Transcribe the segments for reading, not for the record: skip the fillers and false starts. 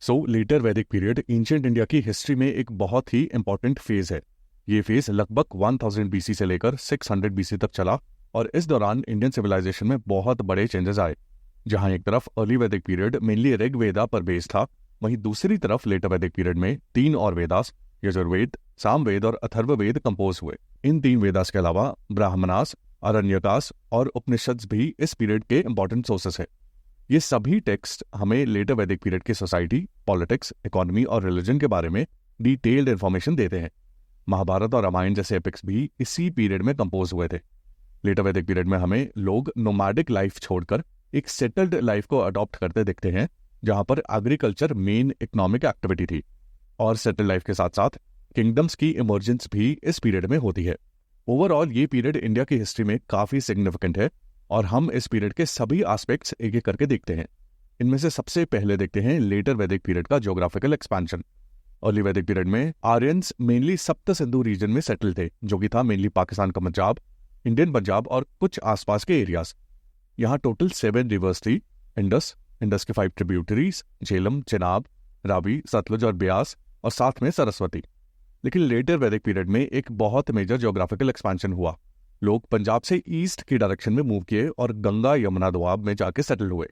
Letter Vedic period ancient India की history में एक बहुत ही इंपॉर्टेंट फेज है। ये फेज लगभग 1000 बीसी से लेकर 600 बीसी तक चला और इस दौरान इंडियन सिविलाइजेशन में बहुत बड़े चेंजेस आए। जहां एक तरफ early Vedic period mainly Rigveda पर बेस्ड था, वहीं दूसरी तरफ लेटर वैदिक पीरियड में 3 और वेदास यजुर्वेद, सामवेद और अथर्ववेद कंपोज हुए। इन 3 वेदास के अलावा ब्राह्मणास, अरण्यकास और उपनिषद्स भी इस पीरियड के इंपॉर्टेंट सोर्सेस है। ये सभी टेक्स्ट हमें लेटर वैदिक पीरियड की सोसाइटी, पॉलिटिक्स, इकोनॉमी और रिलीजन के बारे में डिटेल्ड इन्फॉर्मेशन देते हैं। महाभारत और रामायण जैसे एपिक्स भी इसी पीरियड में कंपोज हुए थे। लेटर वैदिक पीरियड में हमें लोग नोमैडिक लाइफ छोड़कर एक सेटल्ड लाइफ को अडॉप्ट करते दिखते हैं, जहां पर एग्रीकल्चर मेन इकोनॉमिक एक्टिविटी थी। और सेटल्ड लाइफ के साथ साथ किंगडम्स की इमर्जेंस भी इस पीरियड में होती है। ओवरऑल ये पीरियड इंडिया की हिस्ट्री में काफी सिग्निफिकेंट है और हम इस पीरियड के सभी एस्पेक्ट्स एक एक करके देखते हैं। इनमें से सबसे पहले देखते हैं लेटर वैदिक पीरियड का geographical expansion. Early Vedic period में आर्यंस मेनली सप्त सिंधु रीजन में सेटल थे, जो कि था मेनली पाकिस्तान का पंजाब, इंडियन पंजाब और कुछ आसपास के एरियाज। यहाँ टोटल 7 रिवर्स थी: इंडस, इंडस के 5 ट्रिब्यूटरीज, झेलम, चिनाब, रावी, सतलुज और ब्यास, और साथ में सरस्वती। लेकिन लेटर वैदिक पीरियड में एक बहुत मेजर ज्योग्राफिकल एक्सपेंशन हुआ। लोग पंजाब से ईस्ट की डायरेक्शन में मूव किए और गंगा यमुना दोआब में जाके सेटल हुए।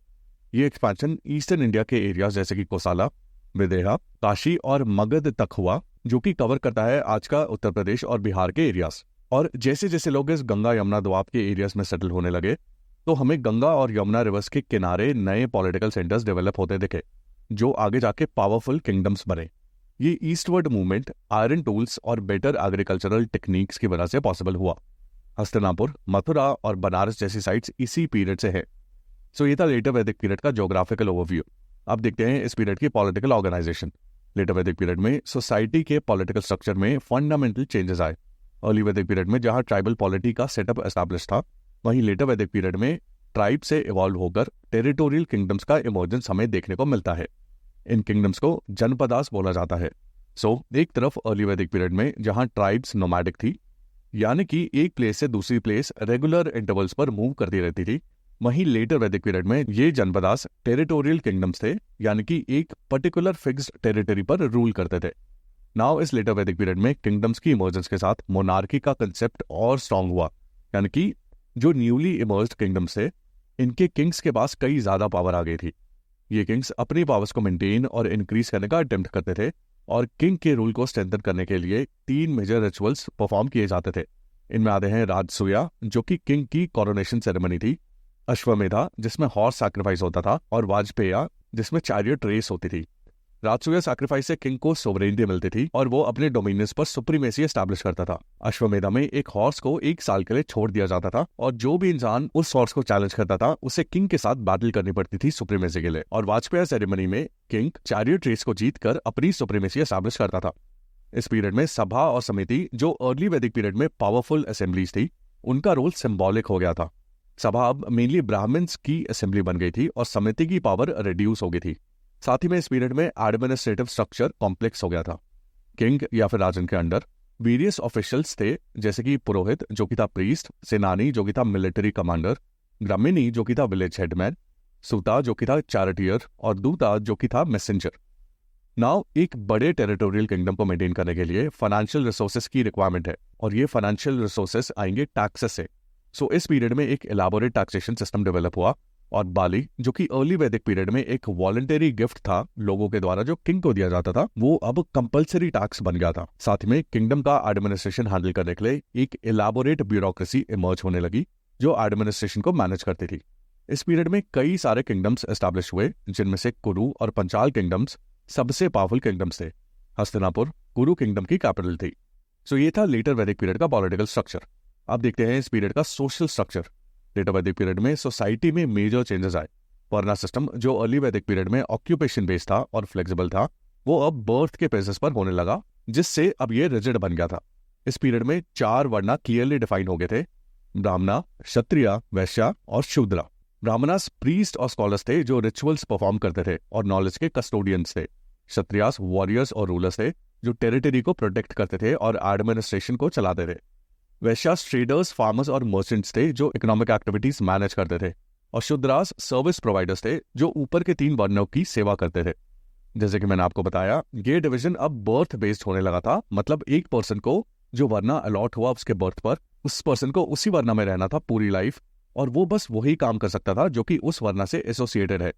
ये एक्सपेंशन ईस्टर्न इंडिया के एरियाज जैसे कि कोसाला, विदेहा, काशी और मगध तक हुआ, जो कि कवर करता है आज का उत्तर प्रदेश और बिहार के एरियाज। और जैसे जैसे लोग इस गंगा यमुना दोआब के एरियाज में सेटल होने लगे, तो हमें गंगा और यमुना रिवर्स के किनारे नए पॉलिटिकल सेंटर्स डेवलप होते दिखे, जो आगे जाके पावरफुल किंगडम्स बने। ये ईस्टवर्ड मूवमेंट आयरन टूल्स और बेटर एग्रीकल्चरल टेक्निक्स की वजह से पॉसिबल हुआ। हस्तिनापुर, मथुरा और बनारस जैसी साइट्स इसी पीरियड से है। ये था लेटर वैदिक पीरियड का ज्योग्राफिकल ओवरव्यू। अब देखते हैं इस पीरियड की political organisation. Letter Vedic period में सोसाइटी के पॉलिटिकल स्ट्रक्चर में फंडामेंटल चेंजेस आए। अर्ली वैदिक पीरियड में जहां ट्राइबल पॉलिटी का सेटअप एस्टैब्लिश था, वहीं लेटर वैदिक पीरियड में ट्राइब से इवॉल्व होकर टेरिटोरियल किंगडम्स का इमर्जेंस हमें देखने को मिलता है। इन किंगडम्स को जनपदास बोला जाता है। एक तरफ अर्ली वैदिक पीरियड में जहां ट्राइब्स नोमैडिक थी, यानी कि एक प्लेस से दूसरी प्लेस रेगुलर इंटरवल्स पर मूव करती रहती थी, वहीं लेटर वैदिक पीरियड में ये जनपदास टेरिटोरियल किंगडम्स थे, यानी कि एक पर्टिकुलर फिक्स्ड टेरिटरी पर रूल करते थे। नाउ इस लेटर वैदिक पीरियड में किंगडम्स की इमर्जेंस के साथ मोनार्की का कंसेप्ट और स्ट्रांग हुआ, यानी कि जो न्यूली इमर्ज्ड किंगडम्स थे, इनके किंग्स के पास कई ज्यादा पावर आ गई थी। ये किंग्स अपनी पावर्स को मेंटेन और इंक्रीज करने का अटेम्प्ट करते थे और किंग के रूल को स्ट्रेंथन करने के लिए 3 मेजर रिचुअल्स परफॉर्म किए जाते थे। इनमें आते हैं राजसूया, जो कि किंग की कोरोनेशन सेरेमनी थी, अश्वमेधा जिसमें हॉर्स सैक्रिफाइस होता था, और वाजपेया जिसमें चैरियट रेस होती थी। राजसूया सैक्रिफाइस से किंग को सोवरेनिटी मिलती थी और वो अपने डोमिनियंस पर सुप्रीमेसी एस्टैब्लिश करता था। अश्वमेधा में एक हॉर्स को 1 साल के लिए छोड़ दिया जाता था और जो भी इंसान उस हॉर्स को चैलेंज करता था, उसे किंग के साथ बैटल करनी पड़ती थी सुप्रीमेसी के लिए। और वाजपेया सेरेमनी में किंग चैरियट रेस को जीतकर अपनी सुप्रीमेसी एस्टैब्लिश करता था। इस पीरियड में सभा और समिति, जो अर्ली वैदिक पीरियड में पावरफुल असेंबलीज थी, उनका रोल सिंबॉलिक हो गया था। सभा अब मेनली ब्राह्मण्स की असेंबली बन गई थी और समिति की पावर रिड्यूस हो गई थी। साथ ही में इस पीरियड में एडमिनिस्ट्रेटिव स्ट्रक्चर कॉम्प्लेक्स हो गया था। किंग या फिर राजन के अंडर वेरियस ऑफिशियल्स थे, जैसे कि पुरोहित जो कि था प्रीस्ट, सेनानी जो कि था मिलिट्री कमांडर, ग्रामीणी जो कि था विलेज हेडमैन, सूता जो कि था चैरिटियर, और दूता जो कि था मैसेंजर। नाउ एक बड़े टेरिटोरियल किंगडम को मेंटेन करने के लिए फाइनेंशियल रिसोर्सेज की रिक्वायरमेंट है और ये फाइनेंशियल रिसोर्सेज आएंगे टैक्सेस से। इस पीरियड में एक एलाबोरेट टैक्सेशन सिस्टम डेवलप हुआ और बाली, जो कि अर्ली वैदिक पीरियड में एक वॉलंटरी गिफ्ट था लोगों के द्वारा जो किंग को दिया जाता था, वो अब कंपलसरी टैक्स बन गया था। साथ में किंगडम का एडमिनिस्ट्रेशन हैंडल करने के लिए एक एलाबोरेट ब्यूरोक्रेसी इमर्ज होने लगी, जो एडमिनिस्ट्रेशन को मैनेज करती थी। इस पीरियड में कई सारे किंगडम्स एस्टैब्लिश हुए, जिनमें से कुरु और पंचाल किंगडम्स सबसे पावरफुल किंगडम्स थे। हस्तिनापुर कुरु किंगडम की कैपिटल थी। ये था लेटर वैदिक पीरियड का पॉलिटिकल स्ट्रक्चर। अब देखते हैं इस पीरियड का social structure. Letter Vedic period में सोसाइटी में मेजर चेंजेस आए। वर्ना सिस्टम, जो अर्ली वैदिक पीरियड में ऑक्यूपेशन बेस्ड था और फ्लेक्सिबल था, वो अब बर्थ के बेसिस पर होने लगा, जिससे अब ये रिजिड बन गया था। इस पीरियड में 4 वर्ना क्लियरली डिफाइन हो गए थे: ब्राह्मणा, क्षत्रिय, वैश्य और शूद्रा। ब्राह्मणास प्रीस्ट और स्कॉलर्स थे जो रिचुअल्स परफॉर्म करते थे और नॉलेज के कस्टोडियंस थे। क्षत्रियास वॉरियर्स और रूलर्स थे जो टेरिटरी को प्रोटेक्ट करते थे और एडमिनिस्ट्रेशन को चलाते थे। वैश्यास ट्रेडर्स, फार्मर्स और मर्चेंट्स थे जो इकोनॉमिक एक्टिविटीज मैनेज करते थे। और शूद्रास सर्विस प्रोवाइडर्स थे जो ऊपर के 3 वर्णों की सेवा करते थे। जैसे कि मैंने आपको बताया, ये डिवीजन अब बर्थ बेस्ड होने लगा था। मतलब एक पर्सन को जो वरना अलॉट हुआ उसके बर्थ पर, उस पर्सन को उसी वरना में रहना था पूरी लाइफ, और वो बस वही काम कर सकता था जो कि उस वरना से एसोसिएटेड है।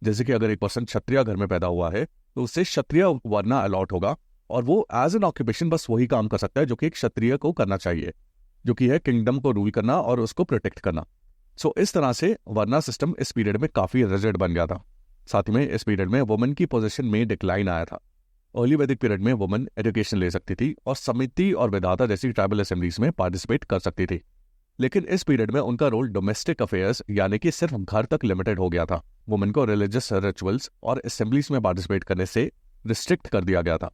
जैसे कि अगर एक पर्सन क्षत्रिय घर में पैदा हुआ है तो उससे क्षत्रिय वरना अलॉट होगा, और वो एज एन ऑक्यूपेशन बस वही काम कर सकता है जो कि एक क्षत्रिय को करना चाहिए, जो कि है किंगडम को रूल करना और उसको प्रोटेक्ट करना। सो इस तरह से वर्ना सिस्टम इस पीरियड में काफी रिजिड बन गया था। साथ ही में इस पीरियड में वुमेन की पोजीशन में डिक्लाइन आया था। अर्ली वैदिक पीरियड में वुमेन एजुकेशन ले सकती थी और समिति और विधाता जैसी ट्राइबल असेंबलीज में पार्टिसिपेट कर सकती थी, लेकिन इस पीरियड में उनका रोल डोमेस्टिक अफेयर्स यानी कि सिर्फ घर तक लिमिटेड हो गया था। वुमेन को रिलीजियस रिचुअल्स और असेंबलीज में पार्टिसिपेट करने से रिस्ट्रिक्ट कर दिया गया था।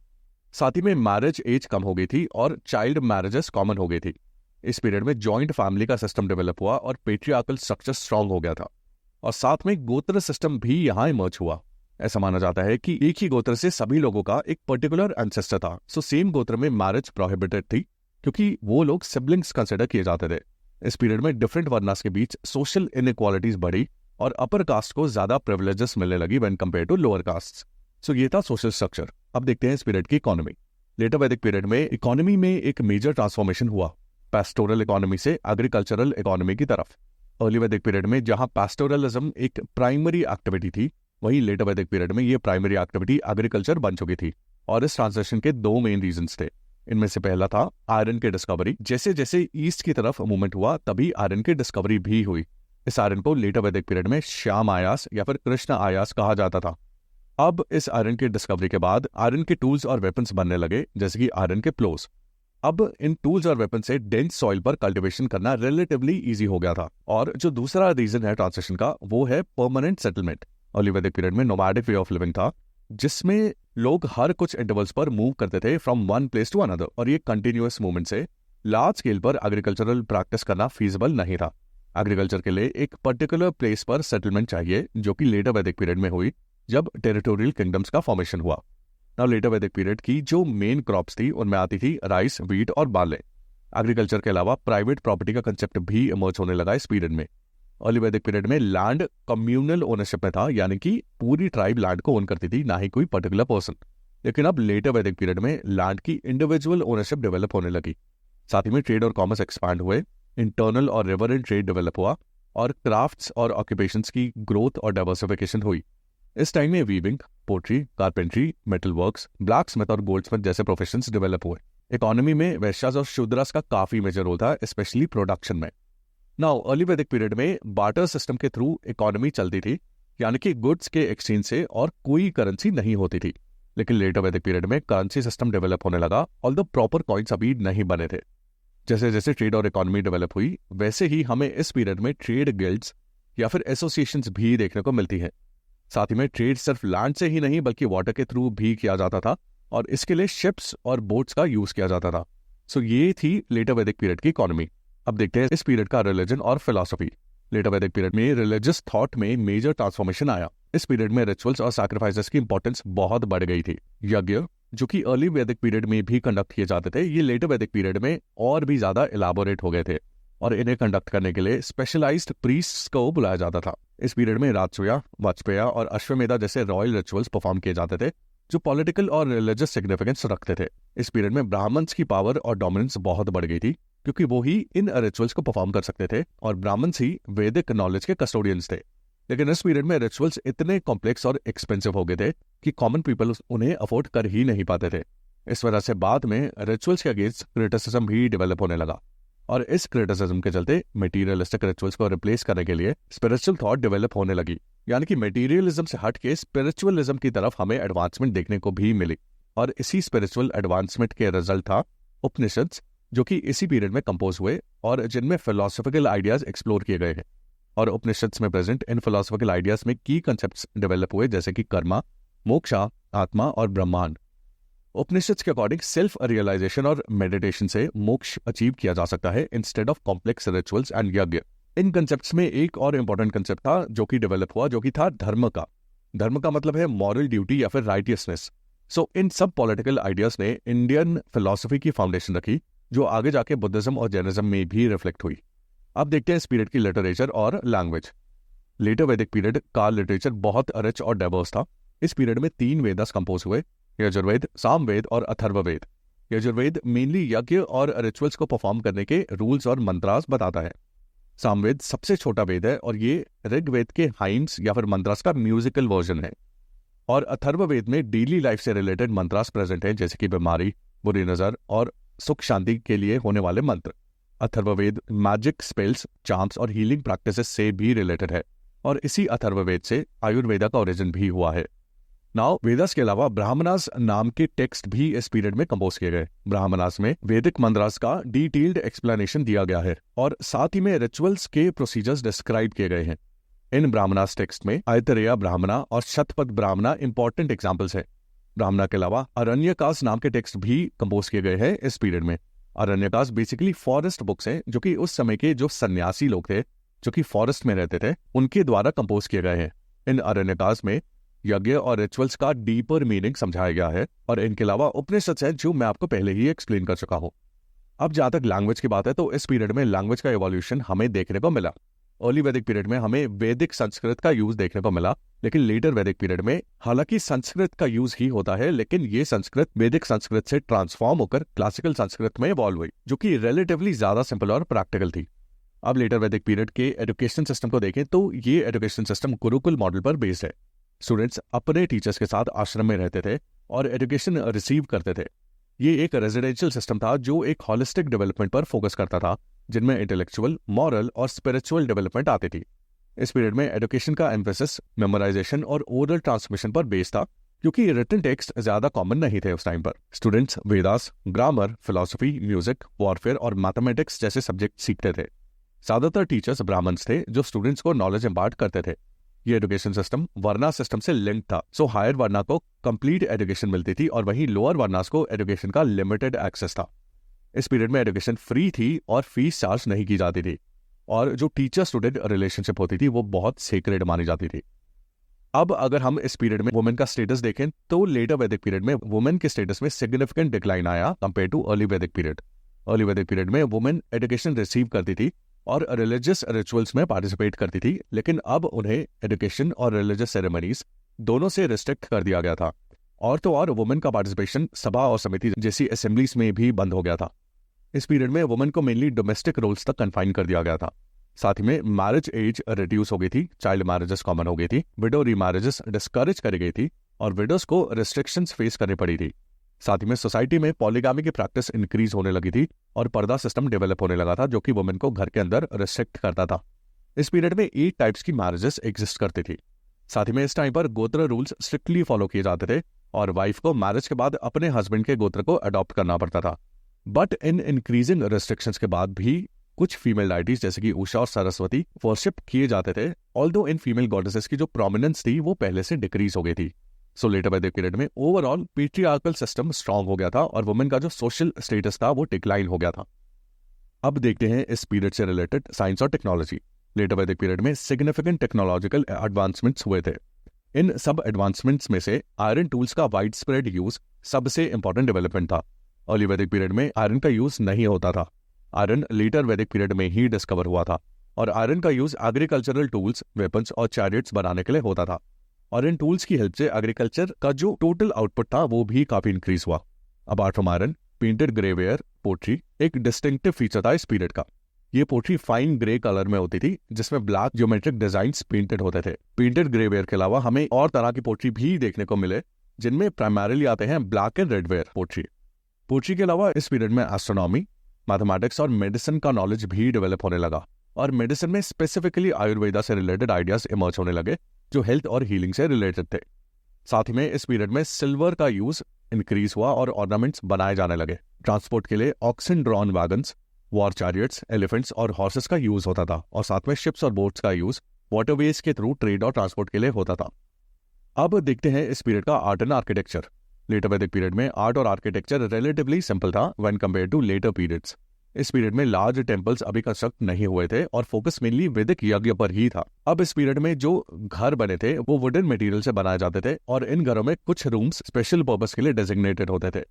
साथ ही में मैरिज एज कम हो गई थी और चाइल्ड मैरिजेस कॉमन हो गई थी। इस पीरियड में जॉइंट फैमिली का सिस्टम डेवलप हुआ और पेट्रियार्कल स्ट्रक्चर स्ट्रांग हो गया था, और साथ में गोत्र सिस्टम भी यहाँ इमर्ज हुआ। ऐसा माना जाता है कि एक ही गोत्र से सभी लोगों का एक पर्टिकुलर एंसेस्टर था। सो सेम गोत्र में मैरिज प्रोहिबिटेड थी क्योंकि वो लोग सिबलिंग्स कंसिडर किए जाते थे। इस पीरियड में डिफरेंट वर्नास के बीच सोशल इनइक्वालिटीज बढ़ी और अपर कास्ट को ज्यादा प्रिविलेजेस मिलने लगी when compare to lower caste. So ये था सोशल स्ट्रक्चर। अब देखते हैं इस पीरियड की इकोनॉमी। लेटर वैदिक पीरियड में इकोनॉमी में एक मेजर ट्रांसफॉर्मेशन हुआ, पैस्टोरल इकोनॉमी से एग्रीकल्चरल इकोनॉमी की तरफ। अर्ली वैदिक पीरियड में जहां पैस्टोरलिज्म एक प्राइमरी एक्टिविटी थी, वहीं लेटर वैदिक पीरियड में ये प्राइमरी एक्टिविटी एग्रीकल्चर बन चुकी थी। और इस ट्रांजिशन के दो मेन रीजंस थे। इनमें से पहला था आयरन की डिस्कवरी। जैसे जैसे ईस्ट की तरफ मूवमेंट हुआ तभी आयरन की डिस्कवरी भी हुई। इस आयरन को लेटर वैदिक पीरियड में श्याम आयास या फिर कृष्ण आयास कहा जाता था। अब इस आयरन की डिस्कवरी के बाद आयरन के टूल्स और वेपन्स बनने लगे, जैसे कि आयरन के प्लोस। अब इन टूल्स और वेपन से डेंस सॉइल पर कल्टीवेशन करना रिलेटिवली इजी हो गया था। और जो दूसरा रीजन है ट्रांजिशन का, वो है permanent settlement. Early Vedic period में नोमैडिक वे ऑफ लिविंग था, जिसमें लोग हर कुछ इंटरवल्स पर मूव करते थे from one place to another, और ये कंटिन्यूअस मूवमेंट से लार्ज स्केल पर एग्रीकल्चरल प्रैक्टिस करना फीजिबल नहीं था। एग्रीकल्चर के लिए एक पर्टिकुलर प्लेस पर सेटलमेंट चाहिए, जो कि लेटर वैदिक पीरियड में हुई जब टेरिटोरियल किंगडम्स का फॉर्मेशन हुआ। नाउ लेटर वैदिक पीरियड की जो मेन क्रॉप्स थी उनमें आती थी राइस, व्हीट और बार्ले। एग्रीकल्चर के अलावा प्राइवेट प्रॉपर्टी का कंसेप्ट भी इमर्ज होने लगा इस पीरियड में। अर्ली वैदिक पीरियड में लैंड कम्युनल ओनरशिप में था, यानी कि पूरी ट्राइब लैंड को ओन करती थी, ना ही कोई पर्टिकुलर पर्सन। लेकिन अब लेटर वैदिक पीरियड में लैंड की इंडिविजुअल ओनरशिप डेवलप होने लगी। साथ ही में ट्रेड और कॉमर्स एक्सपैंड हुए, इंटरनल और रिवर इन ट्रेड डेवलप हुआ, और क्राफ्ट्स और ऑक्यूपेशंस की ग्रोथ और डाइवर्सिफिकेशन हुई। इस टाइम में weaving, pottery, carpentry, metal works, black smith और गोल्डस्मिथ जैसे प्रोफेशंस डेवलप हुए। इकोनॉमी में वैश्यास और शूद्रास का काफी मेजर रोल था, स्पेशली प्रोडक्शन में। नाउ अर्ली वैदिक पीरियड में बार्टर सिस्टम के थ्रू इकोनॉमी चलती थी, यानी कि गुड्स के एक्सचेंज से, और कोई करेंसी नहीं होती थी। लेकिन लेटर वैदिक पीरियड में करेंसी सिस्टम डेवलप होने लगा, ऑल्दो प्रॉपर कॉइन्स अभी नहीं बने थे। जैसे जैसे ट्रेड और इकोनॉमी डेवलप हुई, वैसे ही हमें इस पीरियड में ट्रेड गिल्ड्स या फिर एसोसिएशंस भी देखने को मिलती है। साथ ही में ट्रेड सिर्फ लैंड से ही नहीं बल्कि वाटर के थ्रू भी किया जाता था, और इसके लिए शिप्स और बोट्स का यूज किया जाता था। सो ये थी लेटर वैदिक पीरियड की इकोनॉमी। अब देखते हैं इस पीरियड का रिलीजन और फिलॉसफी। लेटर वैदिक पीरियड में रिलीजियस थॉट में मेजर ट्रांसफॉर्मेशन आया। इस पीरियड में रिचुअल्स और सैक्रिफाइसेस की इंपॉर्टेंस बहुत बढ़ गई थी। यज्ञ, जो कि अर्ली वैदिक पीरियड में भी कंडक्ट किए जाते थे, ये लेटर वैदिक पीरियड में और भी ज्यादा इलाबोरेट हो गए थे, और इन्हें कंडक्ट करने के लिए स्पेशलाइज्ड प्रीस्ट्स को बुलाया जाता था। इस पीरियड में राजसूया, वाजपेय और अश्वमेधा जैसे रॉयल रिचुअल्स परफॉर्म किए जाते थे, जो पॉलिटिकल और रिलीजियस सिग्निफिकेंस रखते थे। इस पीरियड में ब्राह्मण्स की पावर और डोमिनेंस बहुत बढ़ गई थी, क्योंकि वो ही इन रिचुअल्स को परफॉर्म कर सकते थे, और ब्राह्मण्स ही वैदिक नॉलेज के कस्टोडियंस थे। लेकिन इस पीरियड में रिचुअल्स इतने कॉम्प्लेक्स और एक्सपेंसिव हो गए थे कि कॉमन पीपल उन्हें अफोर्ड कर ही नहीं पाते थे। इस वजह से बाद में रिचुअल्स के अगेंस्ट क्रिटिसिज्म भी डेवलप होने लगा, और इस क्रिटिसिज्म के चलते मटेरियलिस्टिक रिचुअल्स को रिप्लेस करने के लिए स्पिरिचुअल थॉट डेवलप होने लगी, यानी कि मटेरियलिज्म से हट के स्पिरिचुअलिज्म की तरफ हमें एडवांसमेंट देखने को भी मिली। और इसी स्पिरिचुअल एडवांसमेंट के रिजल्ट था उपनिषद्स, जो कि इसी पीरियड में कंपोज हुए और जिनमें फिलोसॉफिकल आइडियाज एक्सप्लोर किए गए हैं। और उपनिषद्स में प्रेजेंट इन फिलोसॉफिकल आइडियाज में की कंसेप्ट्स डेवलप हुए, जैसे कि कर्मा, मोक्षा, आत्मा और ब्रह्मांड। उपनिषद्स के अकॉर्डिंग सेल्फ रियलाइजेशन और मेडिटेशन से मोक्ष अचीव किया जा सकता है instead of complex rituals and यज्ञ। इन कंसेप्ट्स में एक और इंपॉर्टेंट कंसेप्ट था जो कि डेवलप हुआ, जो कि था धर्म का। धर्म का मतलब है मॉरल ड्यूटी या फिर राइटियसनेस। सो इन सब पॉलिटिकल आइडियाज ने इंडियन फिलोसफी की फाउंडेशन रखी, जो आगे जाके बुद्धिज्म और जैनिज्म में भी रिफ्लेक्ट हुई। अब देखते हैं इस पीरियड की लिटरेचर और लैंग्वेज। लेटर वैदिक पीरियड का लिटरेचर बहुत रिच और डाइवर्स था। इस पीरियड में 3 वेदास कंपोज हुए, यजुर्वेद, सामवेद और अथर्ववेद। यजुर्वेद मेनली यज्ञ और रिचुअल्स को परफॉर्म करने के रूल्स और मंत्रास बताता है। सामवेद सबसे छोटा वेद है और ये ऋग्वेद के हाइम्स या फिर मंत्रास का म्यूजिकल वर्जन है। और अथर्ववेद में डेली लाइफ से रिलेटेड मंत्रास प्रेजेंट हैं, जैसे कि बीमारी, बुरी नजर और सुख शांति के लिए होने वाले मंत्र। अथर्ववेद मैजिक स्पेल्स, चार्म्स और हीलिंग प्रैक्टिसेस से भी रिलेटेड है और इसी अथर्ववेद से आयुर्वेदा का ओरिजिन भी हुआ है। नाउ वेदास के अलावा ब्राह्मणास नाम के टेक्स्ट भी इस पीरियड में कंपोज किए गए। ब्राह्मणास में वैदिक मंत्रास का डिटेल्ड एक्सप्लेनेशन दिया गया है और साथ ही में रिचुअल्स के प्रोसीजर्स डिस्क्राइब किए गए हैं। इन ब्राह्मणास टेक्स्ट में आयतरेय ब्राह्मणा और शतपथ ब्राह्मणा इंपॉर्टेंट एग्जाम्पल्स हैं। ब्राह्मणा के अलावा अरण्यकास नाम के टेक्स्ट भी कंपोज किए गए हैं इस पीरियड में। अरण्यकास बेसिकली फॉरेस्ट बुक्स हैं, जो कि उस समय के जो सन्यासी लोग थे जो कि फॉरेस्ट में रहते थे, उनके द्वारा कंपोज किए गए हैं। इन अरण्यकास में यज्ञ और रिचुअल्स का डीपर मीनिंग समझाया गया है और इनके अलावा उपनिषद है, जो मैं आपको पहले ही एक्सप्लेन कर चुका हूँ। अब जहां तक लैंग्वेज की बात है, तो इस पीरियड में लैंग्वेज का इवोल्यूशन हमें देखने को मिला। अर्ली वैदिक पीरियड में हमें वैदिक संस्कृत का यूज देखने को मिला, लेकिन लेटर वैदिक पीरियड में हालांकि संस्कृत का यूज ही होता है, लेकिन ये संस्कृत वैदिक संस्कृत से ट्रांसफॉर्म होकर क्लासिकल संस्कृत में इवॉल्व हुई, जो कि रिलेटिवली ज्यादा सिंपल और प्रैक्टिकल थी। अब लेटर वैदिक पीरियड के एजुकेशन सिस्टम को देखें तो ये एजुकेशन सिस्टम गुरुकुल मॉडल पर बेस्ड है। स्टूडेंट्स अपने टीचर्स के साथ आश्रम में रहते थे और एजुकेशन रिसीव करते थे। ये एक रेजिडेंशियल सिस्टम था जो एक हॉलिस्टिक डेवलपमेंट पर फोकस करता था, जिनमें इंटेलेक्चुअल, मॉरल और स्पिरिचुअल डेवलपमेंट आती थी। इस पीरियड में एजुकेशन का एम्फेसिस मेमोराइजेशन और ओरल ट्रांसमिशन पर बेस्ड था, क्योंकि रिटन टेक्स्ट ज्यादा कॉमन नहीं थे उस टाइम पर। Students Vedas, grammar, philosophy, music, warfare और मैथमेटिक्स जैसे सब्जेक्ट सीखते थे। ज्यादातर टीचर्स ब्राह्मण्स थे जो स्टूडेंट्स को नॉलेज इम्पार्ट करते थे। ये एजुकेशन सिस्टम वर्ना सिस्टम से लिंक था, सो हायर वर्ना को कंप्लीट एजुकेशन मिलती थी और वहीं लोअर वर्नास को एजुकेशन का लिमिटेड एक्सेस था। इस पीरियड में एजुकेशन फ्री थी और फीस चार्ज नहीं की जाती थी और जो टीचर स्टूडेंट रिलेशनशिप होती थी वो बहुत सेक्रेड मानी जाती थी। अब अगर हम इस पीरियड में वुमेन का स्टेटस देखें तो लेटर वैदिक पीरियड में वुमेन के स्टेटस में सिग्निफिकेंट डिक्लाइन आया compare too early Vedic period. Early Vedic period में वुमेन एजुकेशन रिसीव करती थी और रिलीजियस रिचुअल्स में पार्टिसिपेट करती थी, लेकिन अब उन्हें एजुकेशन और रिलीजियस सेरेमनीज दोनों से रिस्ट्रिक्ट कर दिया गया था। और तो और वुमेन का पार्टिसिपेशन सभा और समिति जैसी असेंबलीज में भी बंद हो गया था। इस पीरियड में वुमेन को मेनली डोमेस्टिक रोल्स तक कन्फाइन कर दिया गया था। साथ ही में मैरिज एज रिड्यूस हो गई थी, चाइल्ड मैरिजेस कॉमन हो गई थी, विडो रीमैरिजेस डिस्करेज करी गई थी और विडोज को रिस्ट्रिक्शंस फेस करनी पड़ी थी। साथ ही में सोसाइटी में पॉलीगामी की प्रैक्टिस इंक्रीज होने लगी थी और पर्दा सिस्टम डेवलप होने लगा था, जो कि वुमेन को घर के अंदर रिस्ट्रिक्ट करता था। इस पीरियड में 8 टाइप्स की मैरिजेस एग्जिस्ट करती थी। साथ ही में इस टाइम पर गोत्र रूल्स स्ट्रिक्टली फॉलो किए जाते थे और वाइफ को मैरिज के बाद अपने हस्बैंड के गोत्र को अडॉप्ट करना पड़ता था। बट इन इंक्रीजिंग रिस्ट्रिक्शंस के बाद भी कुछ फीमेल डाइटीज जैसे कि उषा और सरस्वती वर्शिप किए जाते थे, ऑल्दो इन फीमेल गॉडेसेस की जो प्रोमिनेंस थी वो पहले से डिक्रीज हो गई थी। सो लेटर वैदिक पीरियड में ओवरऑल पेट्रियार्कल सिस्टम स्ट्रांग हो गया था और वुमेन का जो सोशल स्टेटस था वो डिक्लाइन हो गया था। अब देखते हैं इस पीरियड से रिलेटेड साइंस और टेक्नोलॉजी। लेटर वैदिक पीरियड में सिग्निफिकेंट टेक्नोलॉजिकल एडवांसमेंट्स हुए थे। इन सब एडवांसमेंट्स में से आयरन टूल्स का वाइड स्प्रेड यूज सबसे इंपॉर्टेंट डेवलपमेंट था। अर्ली वैदिक पीरियड में आयरन का यूज नहीं होता था। आयरन लेटर वैदिक पीरियड में ही डिस्कवर हुआ था और आयरन का यूज एग्रीकल्चरल टूल्स, वेपन्स और चैरियट्स बनाने के लिए होता था और इन टूल्स की हेल्प से एग्रीकल्चर का जो टोटल आउटपुट था वो भी काफी इंक्रीज हुआ। Apart from iron, painted greyware pottery एक डिस्टिंक्टिव फीचर था इस पीरियड का। ये पोट्री फाइन ग्रे कलर में होती थी जिसमें ब्लैक ज्योमेट्रिक डिजाइन्स पेंटेड होते थे। पेंटेड ग्रेवेयर के अलावा हमें और तरह की पोट्री भी देखने को मिले, जिनमें प्राइमरीली आते हैं black and redware pottery. Pottery के अलावा इस पीरियड में एस्ट्रोनॉमी, मैथमेटिक्स और मेडिसिन का नॉलेज भी डेवलप होने लगा और मेडिसिन में स्पेसिफिकली आयुर्वेदा से रिलेटेड आइडियाज इमर्ज होने लगे जो हेल्थ और हीलिंग से रिलेटेड थे। साथ ही में इस पीरियड में सिल्वर का यूज इंक्रीज हुआ और ऑर्नामेंट्स बनाए जाने लगे। ट्रांसपोर्ट के लिए oxen drawn wagons, war chariots, elephants और हॉर्सेस का यूज होता था और साथ में शिप्स और बोट्स का यूज वाटरवेज के थ्रू ट्रेड और ट्रांसपोर्ट के लिए होता था। अब देखते हैं इस पीरियड का art and architecture. Later Vedic period में आर्ट और आर्किटेक्चर रिलेटिवली सिंपल था when compare to later periods. इस पीरियड में लार्ज टेम्पल्स अभी कंस्ट्रक्ट नहीं हुए थे और फोकस मेनली वैदिक यज्ञ पर ही था। अब इस पीरियड में जो घर बने थे वो वुडन मटेरियल से बनाए जाते थे और इन घरों में कुछ रूम्स स्पेशल पर्पस के लिए डेजिग्नेटेड होते थे।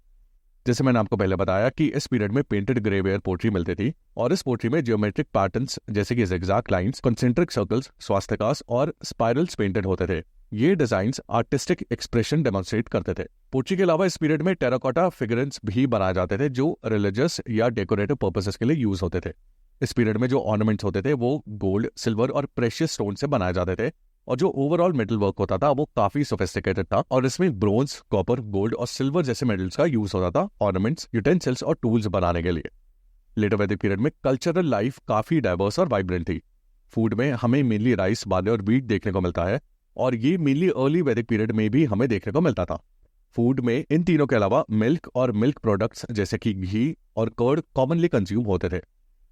जैसे मैंने आपको पहले बताया कि इस पीरियड में पेंटेड ग्रेवेयर पोट्री मिलती थी और इस पोट्री में जियोमेट्रिक पैटर्न्स जैसे कि जिगजैग लाइंस, कंसेंट्रिक सर्कल्स, स्वास्तिकास और स्पाइरल्स पेंटेड होते थे। ये डिजाइन्स आर्टिस्टिक एक्सप्रेशन डेमोन्स्ट्रेट करते थे। पोट्री के अलावा इस पीरियड में टेराकोटा फिगरेंस भी बनाए जाते थे जो रिलीजियस या डेकोरेटिव पर्पसेस के लिए यूज होते थे। इस पीरियड में जो ऑर्नामेंट्स होते थे वो गोल्ड, सिल्वर और प्रेशियस स्टोन से बनाए जाते थे और जो ओवरऑल मेटल वर्क होता था वो काफी सोफिस्टिकेटेड था और इसमें ब्रोंज, कॉपर, गोल्ड और सिल्वर जैसे मेटल्स का यूज होता था ऑर्नामेंट्स, यूटेंसिल्स और टूल्स बनाने के लिए। लेटर वैदिक पीरियड में कल्चरल लाइफ काफी डाइवर्स और वाइब्रेंट थी। फूड में हमें मेनली राइस, बार्ले और व्हीट देखने को मिलता है और ये मेनली अर्ली वैदिक पीरियड में भी हमें देखने को मिलता था। फूड में इन तीनों के अलावा मिल्क और मिल्क प्रोडक्ट्स जैसे कि घी और कर्ड कॉमनली कंज्यूम होते थे।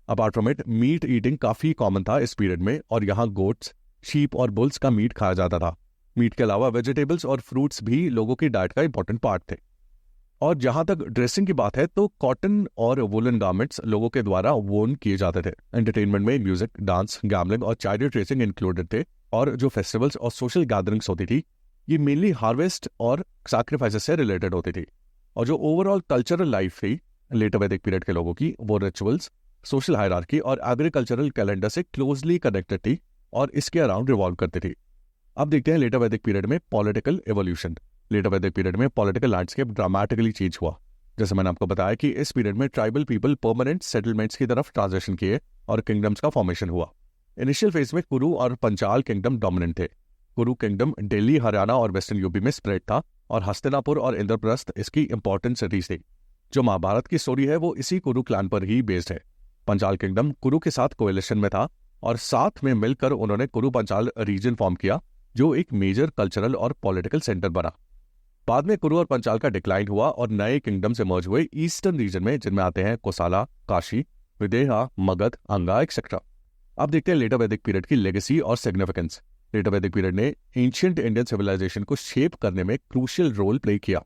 Apart from it, meat eating काफी कॉमन था इस पीरियड में और यहाँ गोट्स, शीप और बुल्स का मीट खाया जाता था। मीट के अलावा वेजिटेबल्स और फ्रूट्स भी लोगों की डाइट का इंपॉर्टेंट पार्ट थे। और जहां तक ड्रेसिंग की बात है तो कॉटन और वुलन गारमेंट्स लोगों के द्वारा वोन किए जाते थे। एंटरटेनमेंट में म्यूजिक, डांस, गैम्बलिंग और चैरियट रेसिंग इंक्लूडेड थे और जो फेस्टिवल्स और सोशल गैदरिंग्स होती थी ये मेनली हार्वेस्ट और सैक्रिफाइसेस से रिलेटेड होती थी। और जो ओवरऑल कल्चरल लाइफ थी लेटर वैदिक पीरियड के लोगों की, वो रिचुअल्स, सोशल हायरार्की और एग्रीकल्चरल कैलेंडर से क्लोजली कनेक्टेड थी और इसके अराउंड रिवॉल्व करती थी। अब देखते हैं लेटर वैदिक पीरियड में political evolution. Letter Vedic period में पॉलिटिकल लैंडस्केप ड्रामेटिकली चेंज हुआ। जैसे मैंने आपको बताया कि इस पीरियड में ट्राइबल पीपल परमानेंट सेटलमेंट्स की तरफ ट्रांजिशन किए और किंगडम्स का फॉर्मेशन हुआ। इनिशियल फेज में कुरु और पंचाल किंगडम डोमिनेंट थे। कुरु किंगडम दिल्ली, हरियाणा और वेस्टर्न यूपी में स्प्रेड था और हस्तिनापुर और इंद्रप्रस्थ इसकी इंपॉर्टेंट सिटीज थी। जो महाभारत की स्टोरी है वो इसी कुरु क्लैन पर ही बेस्ड है। पंचाल किंगडम कुरु के साथ कोएलिशन में था और साथ में मिलकर उन्होंने कुरु पंचाल रीजन फॉर्म किया जो एक मेजर कल्चरल और पॉलिटिकल सेंटर बना। बाद में कुरु और पंचाल का डिक्लाइन हुआ और नए किंगडम से मर्ज हुए ईस्टर्न रीजन में, जिनमें आते हैं कोसाला, काशी, विदेहा, मगध, अंगा एक्सेट्रा। अब देखते हैं लेटर वैदिक पीरियड की लेगेसी और सिग्निफिकेंस। लेटर वैदिक पीरियड ने एंशिएंट इंडियन सिविलाइजेशन को शेप करने में क्रूशियल रोल प्ले किया।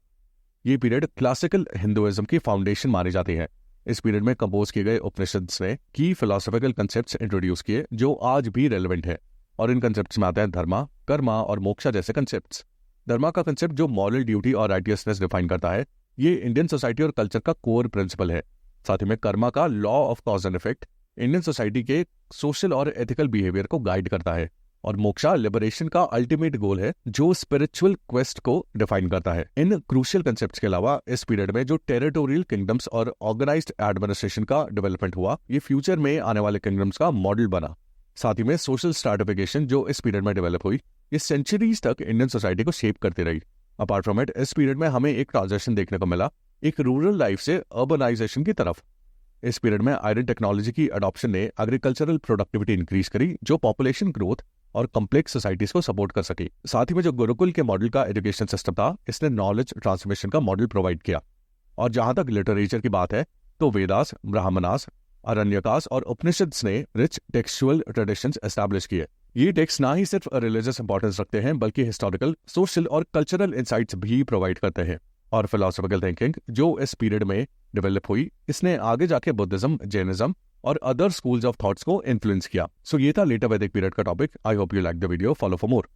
ये पीरियड क्लासिकल हिंदुइज्म की फाउंडेशन मानी जाती है। इस पीरियड में कंपोज किए गए उपनिषद्स ने की फिलोसॉफिकल कंसेप्ट्स इंट्रोड्यूस किए जो आज भी रेलेवेंट है और इन कंसेप्ट्स में आते हैं धर्मा, कर्मा और मोक्षा जैसे कंसेप्ट्स। धर्मा का कंसेप्ट जो मॉरल ड्यूटी और राइटियसनेस डिफाइन करता है, ये इंडियन सोसाइटी और कल्चर का कोर प्रिंसिपल है। साथ ही में कर्मा का law of cause and effect Indian society के सोशल और एथिकल बिहेवियर को गाइड करता है और मोक्षा लिबरेशन का अल्टीमेट गोल है जो स्पिरिचुअल क्वेस्ट को डिफाइन करता है। इन क्रूशियल कंसेप्ट्स के अलावा इस पीरियड में जो टेरिटोरियल किंगडम्स और ऑर्गेनाइज्ड एडमिनिस्ट्रेशन का डेवलपमेंट हुआ, ये फ्यूचर में आने वाले किंगडम्स का मॉडल बना। साथ ही में सोशल स्ट्रैटिफिकेशन जो इस पीरियड में डेवलप हुई, ये सेंचुरीज तक इंडियन सोसाइटी को शेप करती रही। अपार्ट फ्रॉम इट, इस पीरियड में हमें एक ट्रांजिशन देखने को मिला एक रूरल लाइफ से अर्बनाइजेशन की तरफ। इस पीरियड में आयरन टेक्नोलॉजी की अडॉप्शन ने एग्रीकल्चरल प्रोडक्टिविटी इंक्रीज करी जो पॉपुलेशन ग्रोथ और कॉम्प्लेक्स सोसाइटीज को सपोर्ट कर सकी। साथ ही में जो गुरुकुल के मॉडल का एजुकेशन सिस्टम था, इसने नॉलेज ट्रांसमिशन का मॉडल प्रोवाइड किया। और जहां तक लिटरेचर की बात है तो वेदास, ब्राह्मणास, अरण्यकास और उपनिषद्स ने रिच टेक्सचुअल ट्रेडिशंस एस्टैब्लिश किए। ये टेक्स्ट ना ही सिर्फ रिलीजियस इंपॉर्टेंस रखते हैं बल्कि हिस्टोरिकल, सोशल और कल्चरल इंसाइट्स भी प्रोवाइड करते हैं। और फिलोसॉफिकल थिंकिंग जो इस पीरियड में डेवलप हुई, इसने आगे जाके बुद्धिज्म, जैनिज्म और अदर स्कूल्स ऑफ थॉट्स को इन्फ्लुएंस किया। सो ये था लेटर वैदिक पीरियड का topic. I hope you like the video. Follow for more.